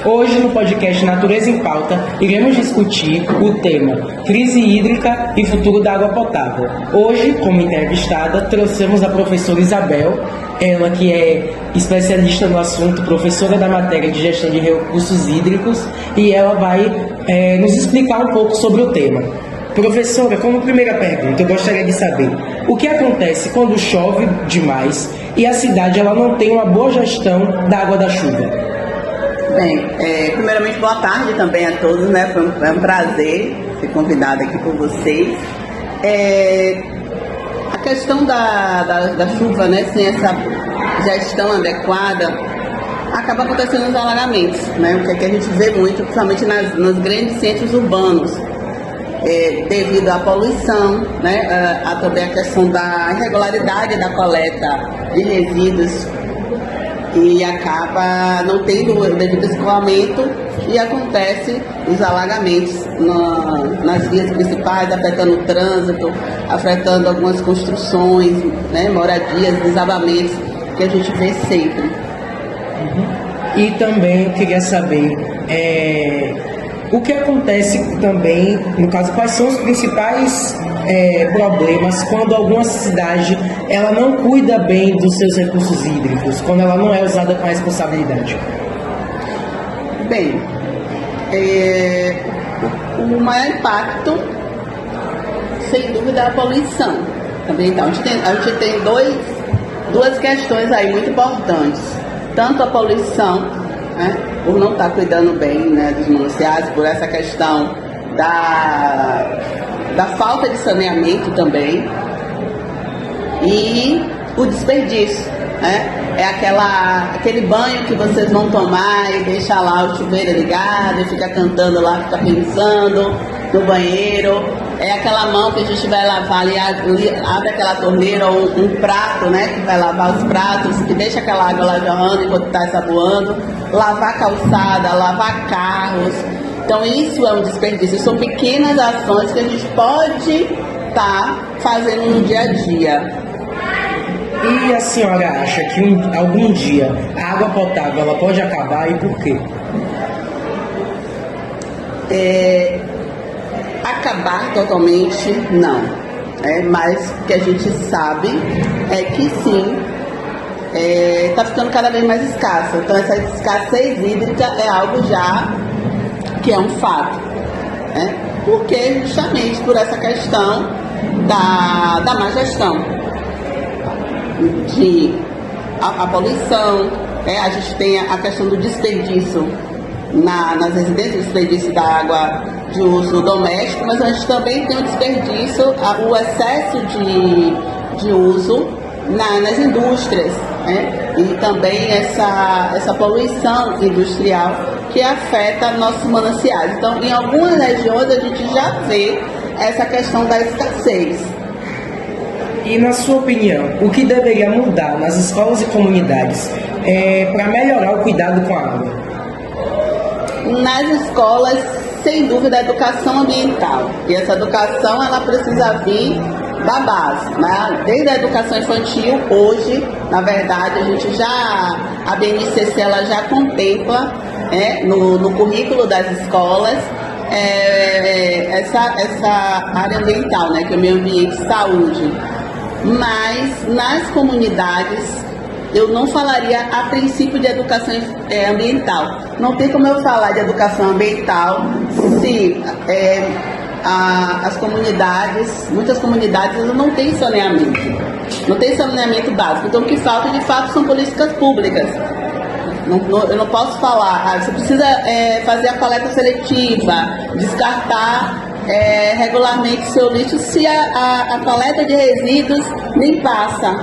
Hoje, no podcast Natureza em Pauta, iremos discutir o tema crise hídrica e futuro da água potável. Hoje, como entrevistada, trouxemos a professora Isabel, ela que é especialista no assunto, professora da matéria de gestão de recursos hídricos, e ela vai nos explicar um pouco sobre o tema. Professora, como primeira pergunta, eu gostaria de saber o que acontece quando chove demais e a cidade ela não tem uma boa gestão da água da chuva? Bem, primeiramente boa tarde também a todos, né? Foi um prazer ser convidada aqui por vocês. A questão da chuva, né? Sem essa gestão adequada, acaba acontecendo os alagamentos, né? O que a gente vê muito, principalmente nos grandes centros urbanos. Devido à poluição, né, a também a questão da irregularidade da coleta de resíduos, e acaba não tendo o devido escoamento e acontece os alagamentos nas vias principais, afetando o trânsito, afetando algumas construções, né, moradias, desabamentos que a gente vê sempre. E também eu queria saber o que acontece também, no caso, quais são os principais problemas quando alguma cidade ela não cuida bem dos seus recursos hídricos, quando ela não é usada com responsabilidade? Bem, o maior impacto, sem dúvida, é a poluição ambiental. A gente tem duas questões aí muito importantes. Tanto a poluição, né, por não estar cuidando bem, né, dos municípios, por essa questão da falta de saneamento também, e o desperdício, né? É aquele banho que vocês vão tomar e deixa lá o chuveiro ligado e fica cantando lá, fica pensando no banheiro. É aquela mão que a gente vai lavar ali, abre aquela torneira ou um prato, né, que vai lavar os pratos, que deixa aquela água lá jorrando enquanto está ensaboando, lavar calçada, lavar carros. Então isso é um desperdício, são pequenas ações que a gente pode estar fazendo no dia a dia. E a senhora acha que algum dia a água potável ela pode acabar, e por quê? Acabar totalmente, não. Mas o que a gente sabe é que sim, está ficando cada vez mais escassa. Então essa escassez hídrica é algo já que é um fato. Porque justamente por essa questão da má gestão. A poluição, a gente tem a questão do desperdício nas residências, o desperdício da água de uso doméstico, mas a gente também tem o desperdício, o excesso de uso nas indústrias, né? E também essa poluição industrial que afeta nossos mananciais. Então, em algumas regiões a gente já vê essa questão da escassez. E, na sua opinião, o que deveria mudar nas escolas e comunidades para melhorar o cuidado com a água? Nas escolas, sem dúvida, a educação ambiental. E essa educação, ela precisa vir da base, né? Desde a educação infantil, hoje, na verdade, a BNCC ela já contempla no currículo das escolas essa área ambiental, né? Que é o meio ambiente e saúde. Mas nas comunidades eu não falaria a princípio de educação ambiental. Não tem como eu falar de educação ambiental se as comunidades, muitas comunidades não têm saneamento, não tem saneamento básico. Então o que falta de fato são políticas públicas. Eu não posso falar, você precisa fazer a coleta seletiva, descartar regularmente seu lixo se a coleta de resíduos nem passa.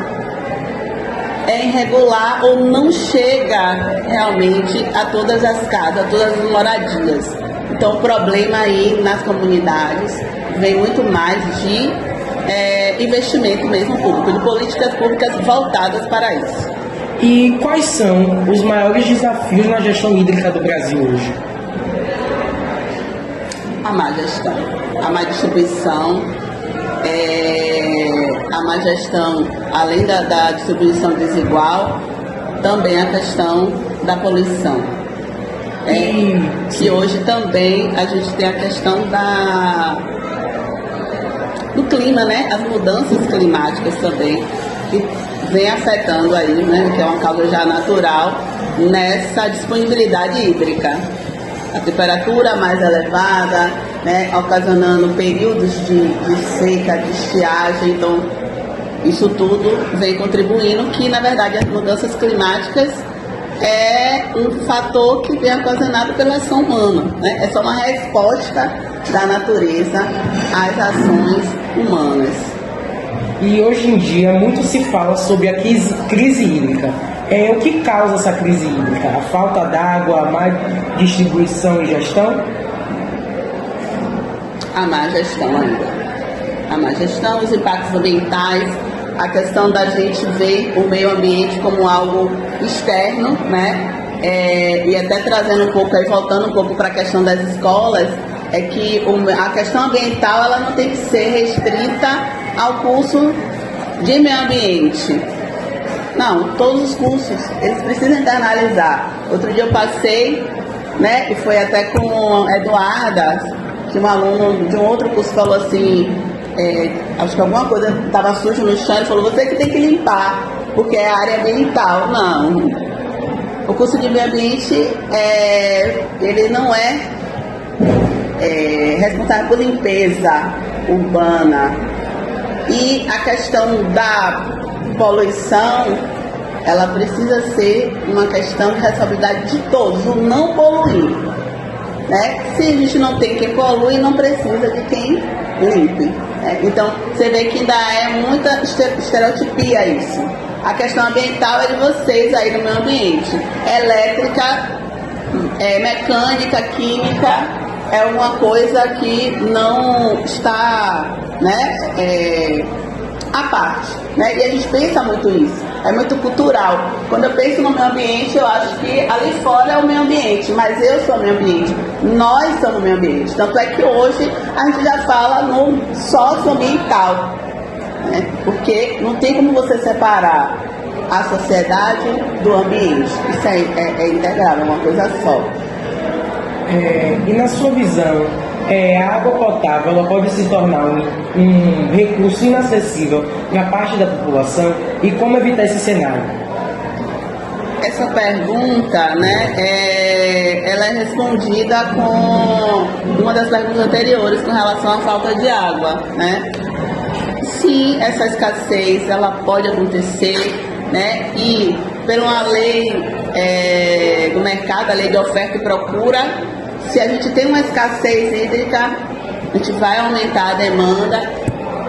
É irregular ou não chega realmente a todas as casas, a todas as moradias. Então o problema aí nas comunidades vem muito mais de investimento mesmo público, de políticas públicas voltadas para isso. E quais são os maiores desafios na gestão hídrica do Brasil hoje? A má gestão, a má distribuição, a má gestão, além da distribuição desigual, também a questão da poluição. Que hoje também a gente tem a questão do clima, né? As mudanças climáticas também, que vem afetando aí, né? Que é uma causa já natural nessa disponibilidade hídrica. A temperatura mais elevada, né? Ocasionando períodos de seca, de estiagem, então isso tudo vem contribuindo que, na verdade, as mudanças climáticas é um fator que vem ocasionado pela ação humana, né? É só uma resposta da natureza às ações humanas. E hoje em dia muito se fala sobre a crise hídrica. O que causa essa crise hídrica? A falta d'água, a má distribuição e gestão? A má gestão ainda. A má gestão, os impactos ambientais, a questão da gente ver o meio ambiente como algo externo, né? E até trazendo um pouco, aí voltando um pouco para a questão das escolas, é que a questão ambiental ela não tem que ser restrita ao curso de meio ambiente. Não, todos os cursos, eles precisam internalizar. Outro dia eu passei, né, e foi até com Eduarda, que um aluno de um outro curso falou assim, acho que alguma coisa estava suja no chão, ele falou, você que tem que limpar, porque é área ambiental. Não. O curso de meio ambiente, ele não é responsável por limpeza urbana. E a questão da poluição, ela precisa ser uma questão de responsabilidade de todos, o não poluir. Né? Se a gente não tem quem polui, não precisa de quem limpe. Né? Então, você vê que ainda é muita estereotipia isso. A questão ambiental é de vocês aí no meio ambiente. Elétrica, mecânica, química, é uma coisa que não está, né, à parte, né? E a gente pensa muito isso, é muito cultural. Quando eu penso no meio ambiente, eu acho que ali fora é o meio ambiente, mas eu sou o meio ambiente, nós somos o meio ambiente. Tanto é que hoje a gente já fala no socioambiental, né? Porque não tem como você separar a sociedade do ambiente, isso é integrável, é uma coisa só. E na sua visão, a água potável ela pode se tornar um recurso inacessível para parte da população, e como evitar esse cenário? Essa pergunta, né, ela é respondida com uma das perguntas anteriores com relação à falta de água, né? Sim, essa escassez ela pode acontecer, né? E por uma lei do mercado, a lei de oferta e procura, se a gente tem uma escassez hídrica, a gente vai aumentar a demanda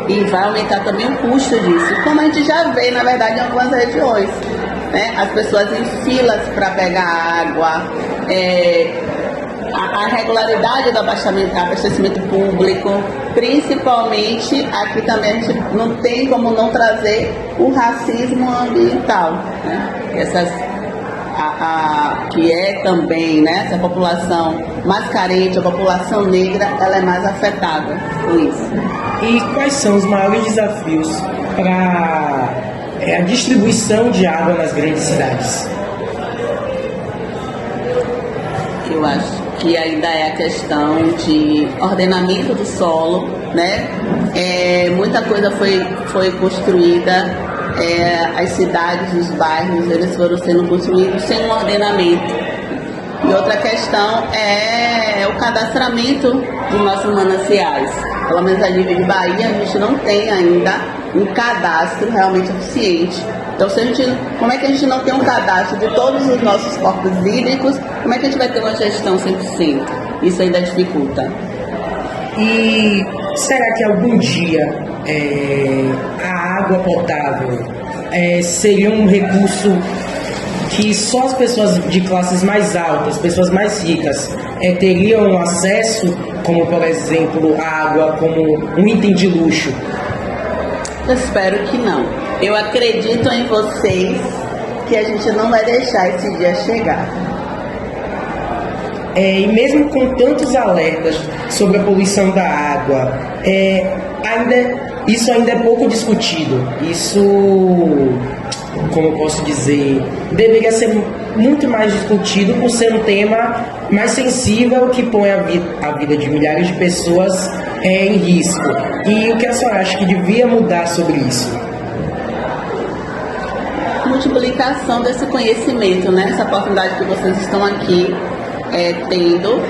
e vai aumentar também o custo disso. Como a gente já vê, na verdade, em algumas regiões, né? As pessoas em filas para pegar água, a regularidade do abastecimento público, principalmente aqui também a gente não tem como não trazer o racismo ambiental, né? Que é também, né, essa população mais carente, a população negra, ela é mais afetada com isso. E quais são os maiores desafios para a distribuição de água nas grandes cidades? Eu acho que ainda é a questão de ordenamento do solo, né? Muita coisa foi construída, as cidades, os bairros, eles foram sendo construídos sem um ordenamento. E outra questão é o cadastramento dos nossos mananciais. Pelo menos a nível de Bahia, a gente não tem ainda um cadastro realmente eficiente. Então, como é que a gente não tem um cadastro de todos os nossos corpos hídricos, como é que a gente vai ter uma gestão 100%? Isso ainda dificulta. E será que algum dia a água potável seria um recurso que só as pessoas de classes mais altas, pessoas mais ricas, teriam acesso, como por exemplo a água como um item de luxo? Eu espero que não. Eu acredito em vocês que a gente não vai deixar esse dia chegar. E mesmo com tantos alertas sobre a poluição da água, isso ainda é pouco discutido. Isso como eu posso dizer, deveria ser muito mais discutido por ser um tema mais sensível que põe a vida de milhares de pessoas em risco. E o que a senhora acha que devia mudar sobre isso? Multiplicação desse conhecimento, né? Essa oportunidade que vocês estão aqui tendo,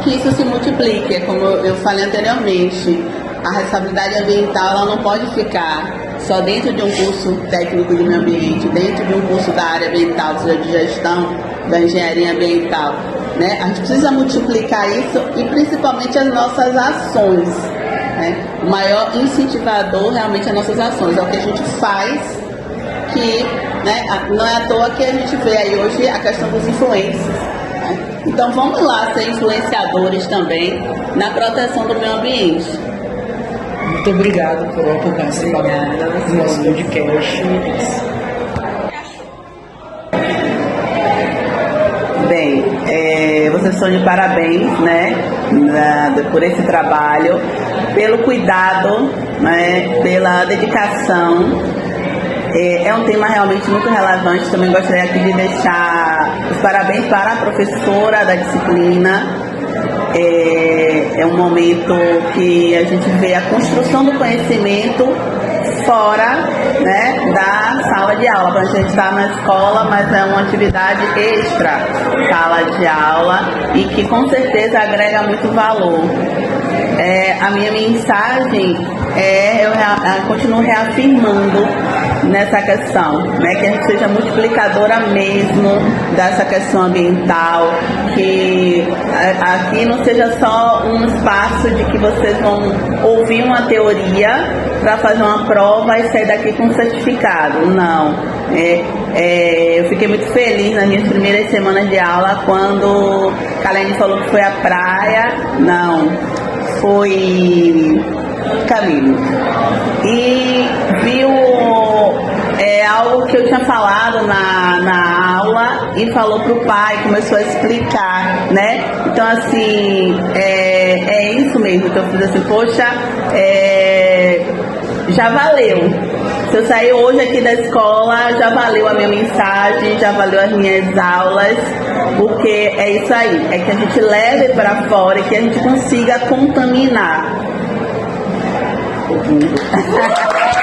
que isso se multiplique. Como eu falei anteriormente, a responsabilidade ambiental ela não pode ficar só dentro de um curso técnico de meio ambiente, dentro de um curso da área ambiental, seja de gestão, da engenharia ambiental, né? A gente precisa multiplicar isso e principalmente as nossas ações, né? O maior incentivador realmente é as nossas ações, é o que a gente faz, que, né, não é à toa que a gente vê aí hoje a questão dos influencers, né? Então vamos lá ser influenciadores também na proteção do meio ambiente. Muito obrigado por participar do nosso podcast. Bem, vocês estão de parabéns, né, por esse trabalho, pelo cuidado, né, pela dedicação. É um tema realmente muito relevante. Também gostaria aqui de deixar os parabéns para a professora da disciplina. É um momento que a gente vê a construção do conhecimento fora, né, da sala de aula. A gente está na escola, mas é uma atividade extra sala de aula e que com certeza agrega muito valor. A minha mensagem eu continuo reafirmando nessa questão, né, que a gente seja multiplicadora mesmo dessa questão ambiental, que aqui não seja só um espaço de que vocês vão ouvir uma teoria para fazer uma prova e sair daqui com um certificado. Não. Eu fiquei muito feliz nas minhas primeiras semanas de aula quando Kalene falou que foi à praia. Não, foi caminho. E viu algo que eu tinha falado na aula e falou pro pai, começou a explicar, né? Então, assim, é isso mesmo. Então, eu fiz assim, poxa, já valeu. Se eu sair hoje aqui da escola, já valeu a minha mensagem, já valeu as minhas aulas, porque é isso aí, é que a gente leve para fora e que a gente consiga contaminar o mundo.